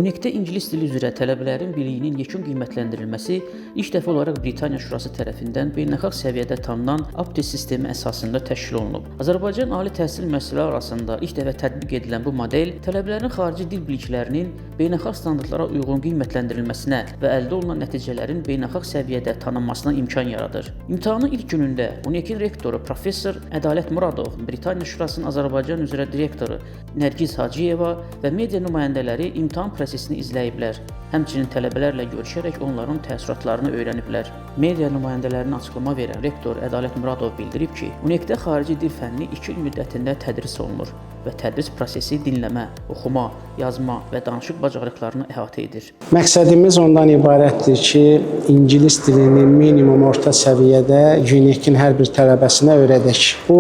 UNEK-də ingilis dili üzrə tələbələrin biliyinin yekun qiymətləndirilməsi ilk dəfə olaraq Britaniya Şurası tərəfindən beynəlxalq səviyyədə tanınan APTIS sistemi əsasında təşkil olunub. Azərbaycan ali təhsil müəssisələri arasında ilk dəfə tətbiq edilən bu model tələbələrin xarici dil biliklərinin beynəlxalq standartlara uyğun qiymətləndirilməsinə və əldə olunan nəticələrin beynəlxalq səviyyədə tanınmasına imkan yaradır. İmtahanın ilk günündə UNEK-in rektoru professor Ədalət Muradov, Britaniya Şurasının Azərbaycan üzrə direktoru Nərgiz Hacıyeva və media nümayəndələri imtahan prosesini izləyiblər. Həmçinin tələbələrlə görüşərək onların təəssüratlarını öyrəniblər. Media nümayəndələrinə açıqlama verən rektor Ədalət Muradov bildirib ki, UNEK-də xarici dil fənni 2 il müddətində tədris olunur və tədris prosesi dinləmə, oxuma, yazma və danışıq bacarıqlarını əhatə edir. Məqsədimiz ondan ibarətdir ki, ingilis dilini minimum orta səviyyədə UNEK-in hər bir tələbəsinə öyrədək. Bu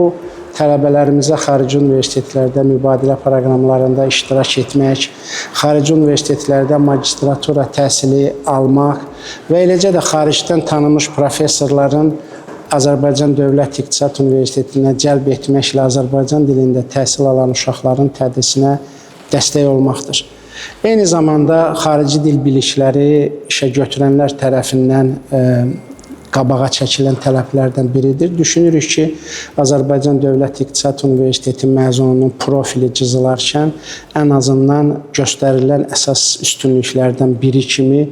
tələbələrimizə xarici universitetlərdə mübadilə proqramlarında iştirak etmək, xarici universitetlərdə magistratura təhsili almaq və eləcə də xaricdən tanınmış professorların Azərbaycan Dövlət İqtisad Universitetinə cəlb etməklə Azərbaycan dilində təhsil alan uşaqların tədrisinə dəstək olmaqdır. Eyni zamanda xarici dil bilikləri işə götürənlər tərəfindən qabağa çəkilən tələblərdən biridir. Düşünürük ki, Azərbaycan Dövlət İqtisad Universiteti məzununun profili cızılarkən ən azından göstərilən əsas üstünlüklərdən biri kimi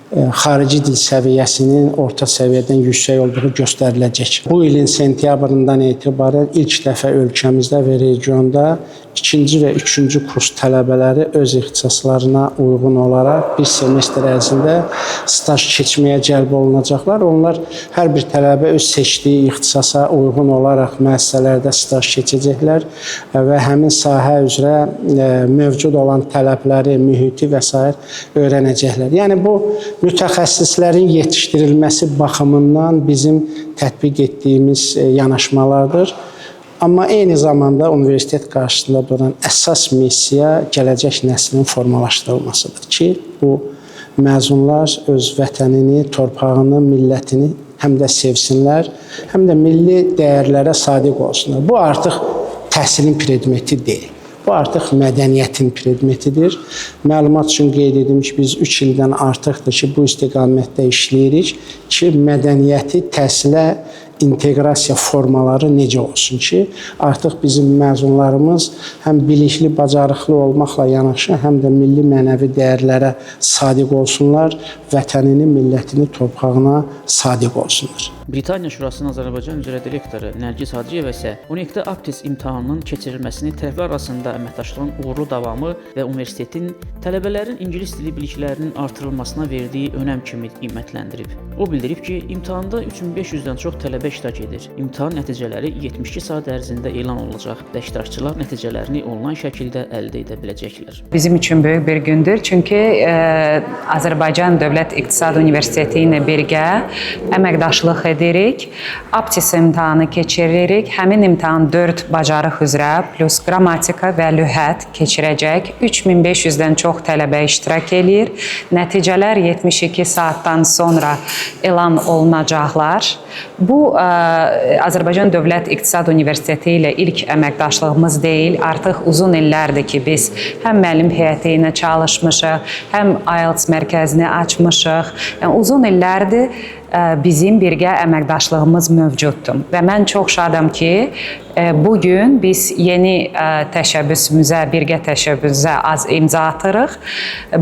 xarici dil səviyyəsinin orta səviyyədən yüksək olduğu göstəriləcək. Bu ilin sentyabrından etibarən ilk dəfə ölkəmizdə və regionda 2-ci və 3-cü kurs tələbələri öz ixtisaslarına uyğun olaraq bir semestr ərzində staj keçməyə cəlb olunacaqlar. Onlar hər bir tələbə öz seçdiyi ixtisasa uyğun olaraq müəssisələrdə staj keçəcəklər və həmin sahə üzrə mövcud olan tələbləri, mühiti və s. öyrənəcəklər. Yəni bu mütəxəssislərin yetişdirilməsi baxımından bizim tətbiq etdiyimiz yanaşmalardır. Amma eyni zamanda universitet qarşısında duran əsas missiya gələcək nəslin formalaşdırılmasıdır ki, bu məzunlar öz vətənini, torpağını, millətini həm də sevsinlər, həm də milli dəyərlərə sadiq olsunlar. Bu artıq təhsilin predmeti deyil. Bu artıq mədəniyyətin predmetidir. Məlumat üçün qeyd edim ki, biz 3 ildən artıqdır ki, bu istiqamətdə işləyirik ki, mədəniyyəti təhsilə inteqrasiya formaları necə olsun ki, artıq bizim məzunlarımız həm bilikli, bacarıqlı olmaqla yanaşı, həm də milli mənəvi dəyərlərə sadiq olsunlar, vətənini, millətini, torpağına sadiq olsunlar. Britaniya Şurasının Azərbaycan üzrə direktoru Nərgiz Hacıyeva isə UNEK-də APTIS imtahanının keçirilməsini tərəflər arasında əməkdaşlığın uğurlu davamı və universitetin tələbələrin ingilis dili biliklərinin artırılmasına verdiyi önəm kimi qiymətləndirib. O bildirib ki, imtahanda 3500-dən çox tələbə iştirak edir. İmtahan nəticələri 72 saat ərzində elan olunacaq və iştirakçılar nəticələrini onlayn şəkildə əldə edə biləcəklər. Bizim üçün böyük bir gündür, çünki Azərbaycan Dövlət İqtisad Universiteti ilə birgə əməkdaşlıq edirik. APTIS imtahanı keçiririk. Həmin imtahan 4 bacarıq üzrə plus qrammatika və lüğət keçirəcək. 3500-dən çox tələbə iştirak edir. Nəticələr 72 saatdan sonra elan olunacaqlar. Bu Azərbaycan Dövlət İqtisad Universiteti ilə ilk əməkdaşlığımız deyil. Artıq uzun illərdir ki, biz həm müəllim heyəti ilə çalışmışıq, həm IELTS mərkəzini açmışıq. Yəni, uzun illərdir bizim birgə əməkdaşlığımız mövcuddur. Və mən çox şadam ki, bugün biz yeni təşəbbüsümüzə, birgə təşəbbüsümüzə imza atırıq.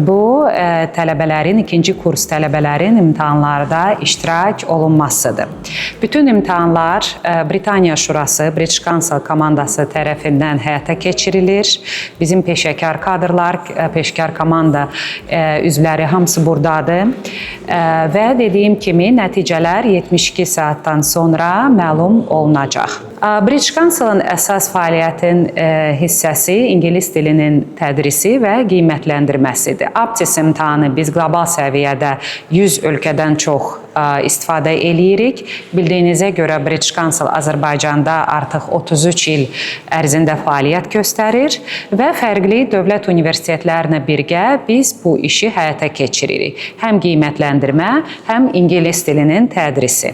Bu, tələbələrin, ikinci kurs tələbələrin imtahanlarda iştirak olunmasıdır. Bütün imtahanlar Britaniya Şurası, British Council komandası tərəfindən həyata keçirilir. Bizim peşəkar kadrlar, peşəkar komanda üzvləri hamısı buradadır. Və dediyim kimi, nəticələr 72 saatdan sonra məlum olunacaq. British Council'ın əsas fəaliyyətin hissəsi ingilis dilinin tədrisi və qiymətləndirməsidir. APTIS imtahanı biz qlobal səviyyədə 100 ölkədən çox istifadə eləyirik. Bildiyinizə görə British Council Azərbaycanda artıq 33 il ərzində fəaliyyət göstərir və fərqli dövlət universitetlərinə birgə biz bu işi həyata keçiririk. Həm qiymətləndirmə, həm ingilis dilinin tədrisi.